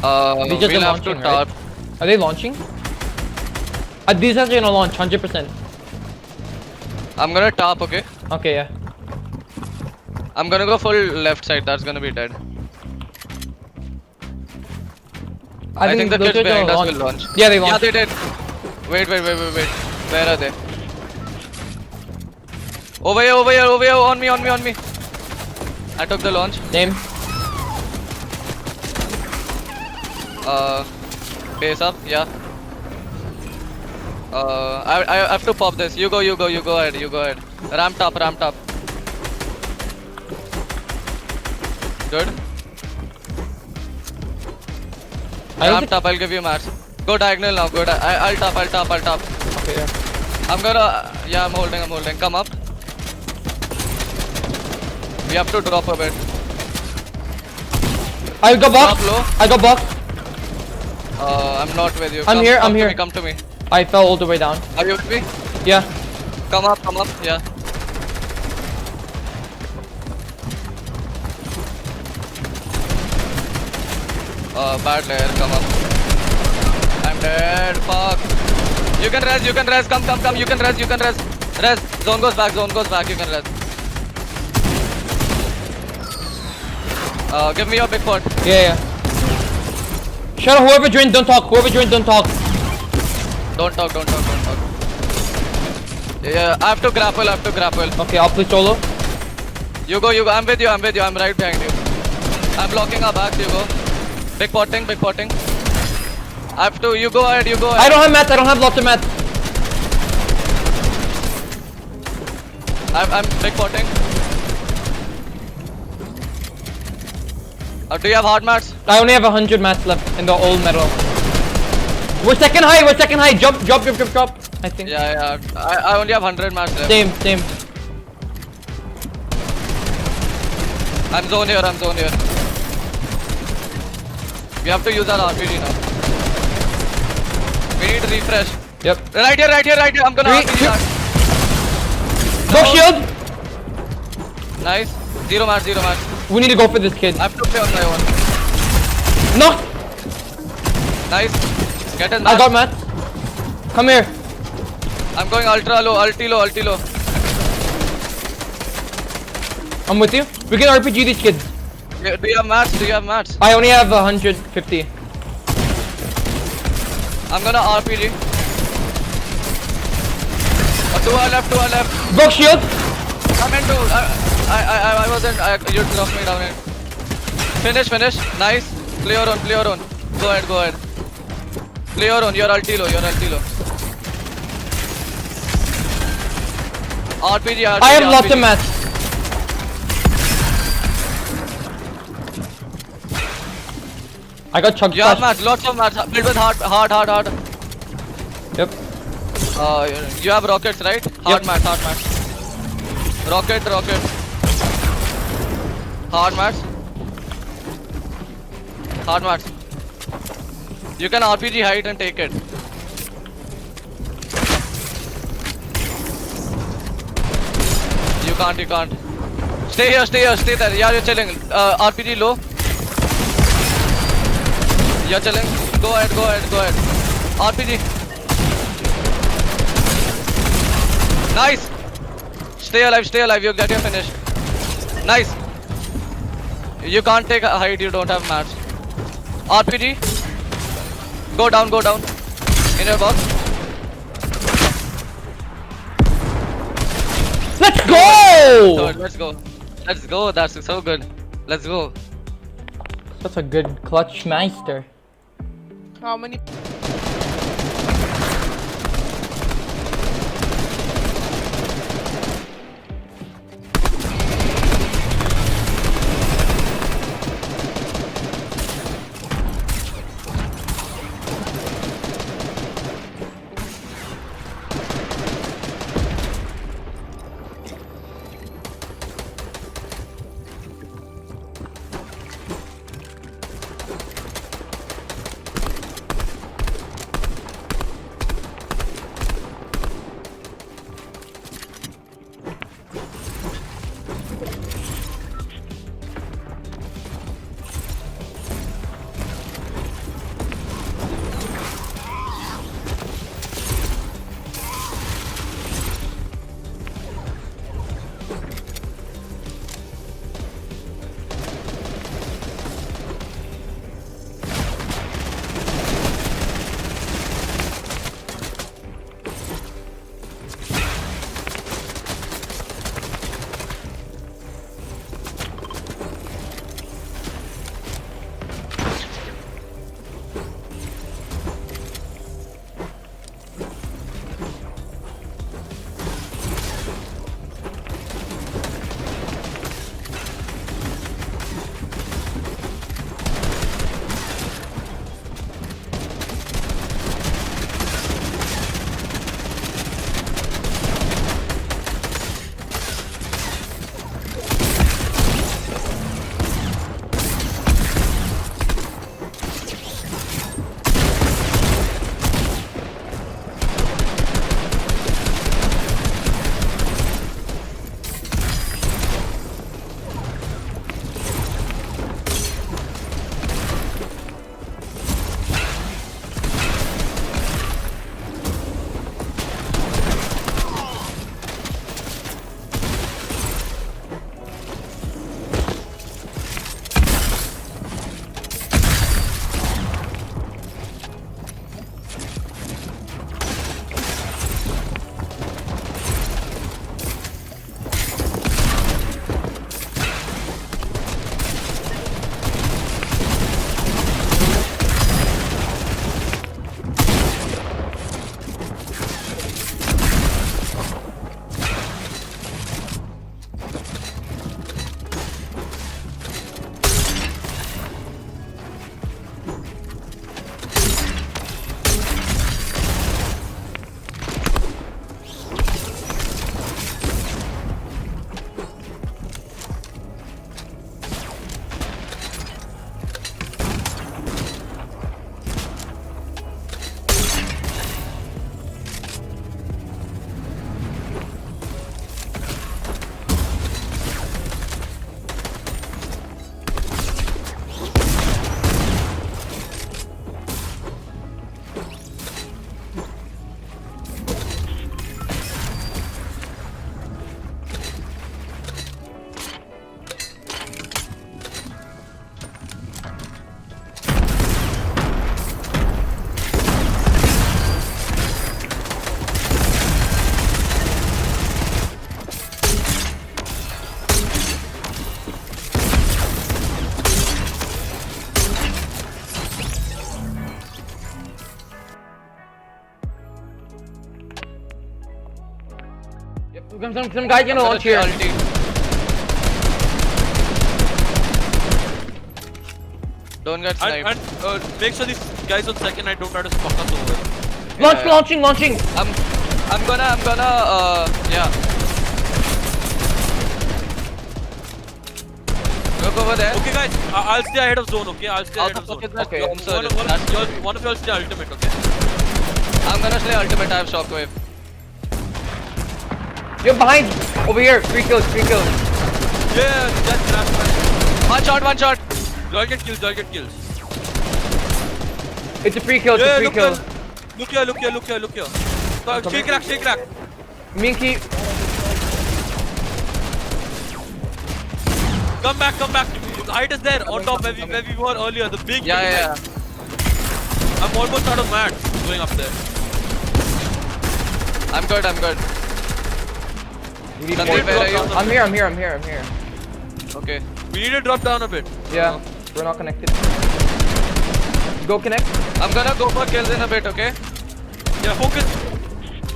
They just We'll have to launching, right? top. Are they launching? These are gonna launch 100%. I'm gonna top, okay? Okay, yeah. I'm gonna go full left side. That's gonna be dead. I think the those kids guys behind gonna us will launch. Yeah, they Yeah, launched. they did. Wait. Where are they? Over here. On me. I took the launch. Name. Base up, yeah. I have to pop this. You go ahead. Ramp top. Good. Ramp top, I'll give you mats. Go diagonal now, good. I'll top. Okay, yeah. I'm gonna, yeah, I'm holding. Come up. We have to drop a bit. I got Drop box. low. I got box. I'm not with you. I'm here. Come to me. I fell all the way down. Are you with me? Yeah. Come up, yeah. Bad layer, come up. I'm dead, fuck. You can res, come, you can res. Res, zone goes back, you can res. Give me your big pot. Yeah. Shut up, whoever joined, don't talk. Don't talk. Yeah, I have to grapple. Okay, I'll play solo. You go, I'm with you, I'm right behind you. I'm blocking our backs, you go. Big potting. I have to, you go ahead. I don't have mats, I don't have lots of mats. I'm big potting. Do you have hard mats? I only have 100 mats left in the old metal. We're second high. Jump. I think. Yeah. I only have 100 mats left. Same. I'm zone here. We have to use our RPG now. We need to refresh. Yep. Right here. I'm gonna RPG that. Go shield. Nice. Zero mats. We need to go for this kid. I have to play on my own. No. Nice. Get his I mats. got mats. Come here. I'm going ultra low, ulti low. I'm with you. We can RPG these kids. Do you have mats? I only have 150. I'm gonna RPG. To our left. Go shield. Come into. I wasn't. You dropped me down. Finish. Nice. Play your own. Go ahead. Play your own. You're ulti low. RPG. I have lots of mats. I got chug You have flash. mats. Lots of mats. Build with hard. Yep. You have rockets, right? Hard mats. Rocket. Hard mats. You can RPG height and take it. You can't. Stay there. Yeah, you're chilling. RPG low. You're chilling. Go ahead. RPG. Nice. Stay alive. You get your finish. Nice. You can't take a height. You don't have mats. RPG. Go down. In your box. Let's go! Good, let's go. That's so good. Let's go. That's a good clutch meister. How many? Some guy gonna launch here. Ulti. Don't get sniped. And make sure these guys on second I don't try to fuck us over. Launching. I'm gonna, yeah. Look over there. Okay guys, I'll stay ahead of zone, okay? I'll stay ahead of zone. Okay. One One of y'all stay ultimate, okay? I'm gonna stay ultimate, I have shockwave. You're behind. Over here. 3 kills. Yeah, that's last one. One shot. Y'all get kills. It's a free kill. Yeah, Look here. look here. Shake crack. Minky. Come back. The height is there on top where we were earlier. The big Yeah. I'm almost out of mats going up there. I'm good. We need Sandeep, more. where are you? I'm here. Okay. We need to drop down a bit. Yeah. We're not connected. Go connect. I'm gonna go for kills in a bit, okay? Yeah, focus.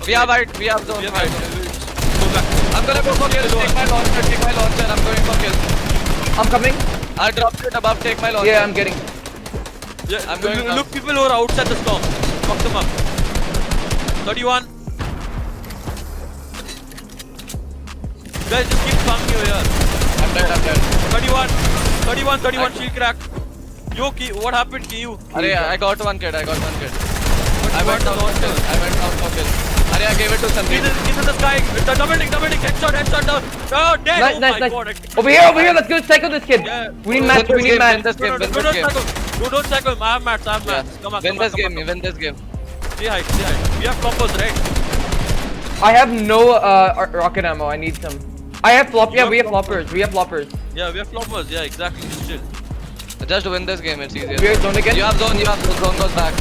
We have height, we have zone Yeah, height. go back. I'm gonna go for kills, take my launcher, I'm going for kills. I'm coming. I dropped it above, take my launcher. Yeah, I'm getting. Yeah, I'm going down. look people who are outside the storm. Fuck them up. 31. Guys, just keep farming you here. I'm dead. 31, shield crack. Yo, what happened to you? Arey, I got one kid. I went got down for kill. Arey, I gave it to He's Sandeep. in the sky. Double dig. Headshot down. Oh, dead. Nice, Oh nice. my god. Over here. Let's go cycle this kid. Yeah. We need match. Win match. this game, win this game. Don't cycle him. I have mats. Yeah. Come on. Win this game. Stay height. We have floppers, right? I have no rocket ammo. I need some. I have flop. Yeah, we have floppers. Yeah, we have floppers. Yeah, exactly. Chill. Just win this game, it's easier. We are zone again. You have zone goes back.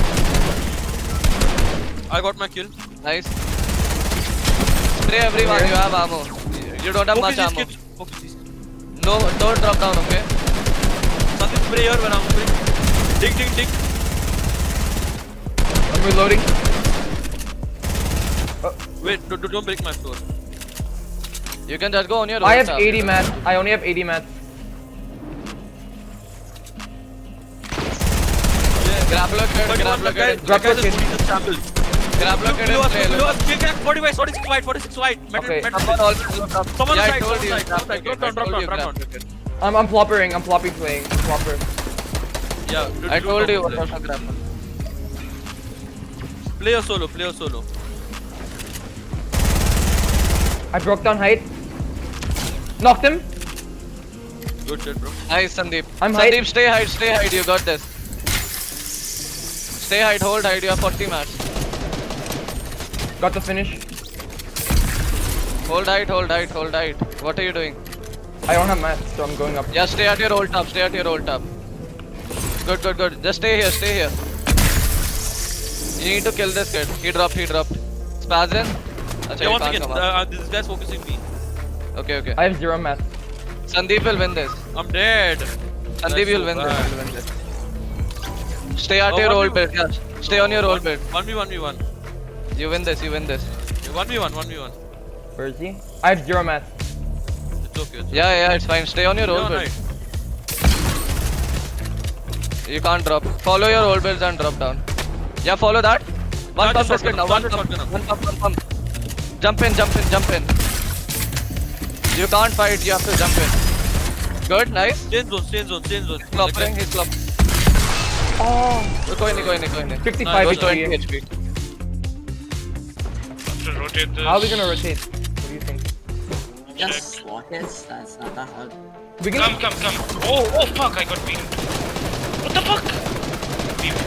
I got my kill. Nice. Spray everyone, you have ammo. You don't have much Focus these ammo. kids. Focus these kids. No, don't drop down, okay? Something spray here when I'm spraying. Dig. I'm reloading. Wait, don't break my floor. You can just go on your I have rooftop. 80 mats. I only have 80 mats. Grappler kid. Grappler kid. Grappler kid Below and play. us, 46 white. Okay. Someone always look up. Someone Yeah, I side, told you. drop down. Grappler kid. I'm floppering. I'm flopping playing. Flopper. Yeah, I told you what was a grappler. Play a solo. I broke down height. Knocked him. Good shit, bro. Nice, Sandeep. I'm Sandeep, height. stay height. You got this. Stay height, hold height. You have 40 mats. Got the finish. Hold height. What are you doing? I don't have mats, so I'm going up. Yeah, stay at your old top. Good. Just stay here. You need to kill this kid. He dropped. Spazin. Achha, Yeah, he once can't again, come up. this guy's focusing me. Okay. I have 0 mats. Sandeep will win this. I'm dead. Sandeep will win this. Stay at your old build. Yeah. Stay on your old build. 1v1. You win this. 1v1. Where is he? I have 0 mats. It's okay. Yeah, it's fine. Stay on your old build. You can't drop. Follow your old builds and drop down. Yeah, follow that. One pump this kid now. One pump. Jump in. You can't fight. You have to jump in. Good, nice. Change zone. Cloppering, he's clop. Oh. कोई नहीं 55 Goes 20 HP. HP. To rotate this. How are we gonna rotate? What do you think? Just rockets, that's not that hard. We can Come. Oh fuck, I got beamed. What the fuck?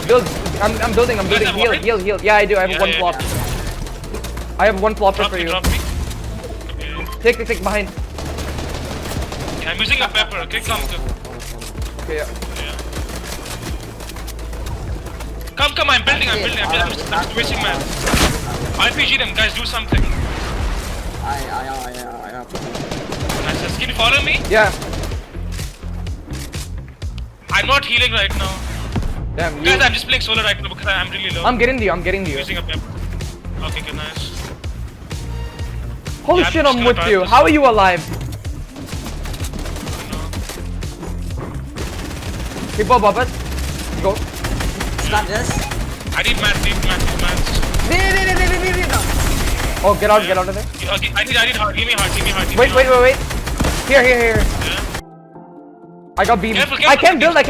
build. I'm building. guys have rocket? Heal. Yeah, I do. I have one flop. I have one flopper Drop for me. you. Okay. Take behind. I'm using a pepper, okay? Come. Okay, yeah. Come, I'm building. I'm wasting man. RPG them, guys, do something. I Nice. Can you follow me? Yeah. I'm not healing right now. Damn. You. Guys, I'm just playing solo right now because I'm really low. I'm getting to you. Using a pepper. Okay, good, nice. Holy Yeah, shit, I'm I'm just with gonna you. try How are you alive? People above us. Go. Stop this. I need mats. Oh, get out of there. I need heart. Give me heart. Wait. Here. Yeah. I got beam. Careful, I can't build. I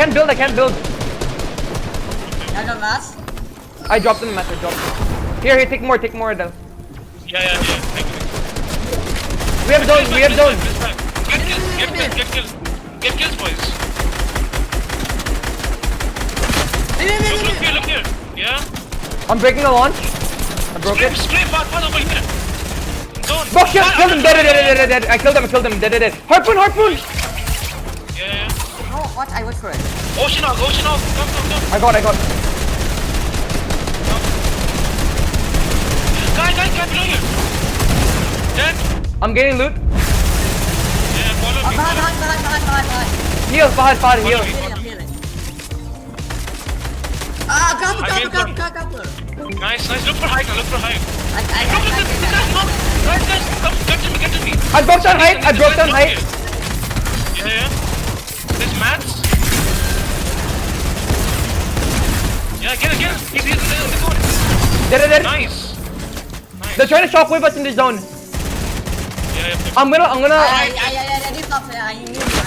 got mask. I dropped them in the message. Here, take more, Adele. Yeah. Thank you. We have zones. Get kills, boys. Look here. Yeah. I'm breaking the launch. I broke it. Spray path over here. Zone. Bro, kill him. Dead. I killed him. Dead. Harpoon. Yeah. Oh, what? I wait for it. Ocean Hog. Come. I got. Guy, below you. Dead. I'm getting loot. Yeah, follow me. Behind. Heal, Fahad, heal. Follow me. I'm healing. Ah, I made cover. Nice. Look for height. Look. I Guys, come. Get to me. I broke down height. Yeah. There's mats. Yeah, get it. He's in the corner. Dead. Nice. They're trying to shockwave us in the zone. Yeah. I'm gonna.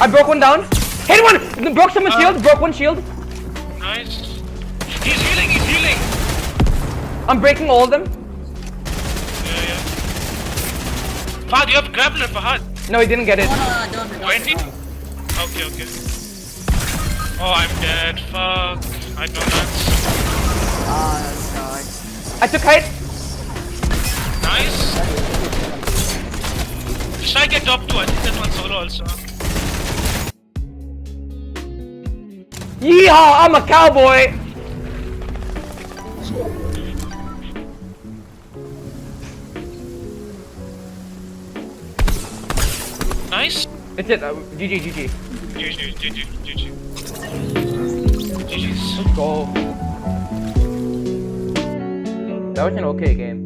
I broke one down. Hit one. Broke someone's shield. Broke one shield. Nice. He's healing. I'm breaking all of them. Yeah. Fahad, you have grappler, Fahad. No, he didn't get it. don't. 20? Okay. Oh, I'm dead. Fuck. I know that. Oh, God. I took height. Nice. Should I get top 2? I think that one solo also. Yeehaw! I'm a cowboy. Nice. It's it. GG. GG. GG's. Let's go. That was an okay game.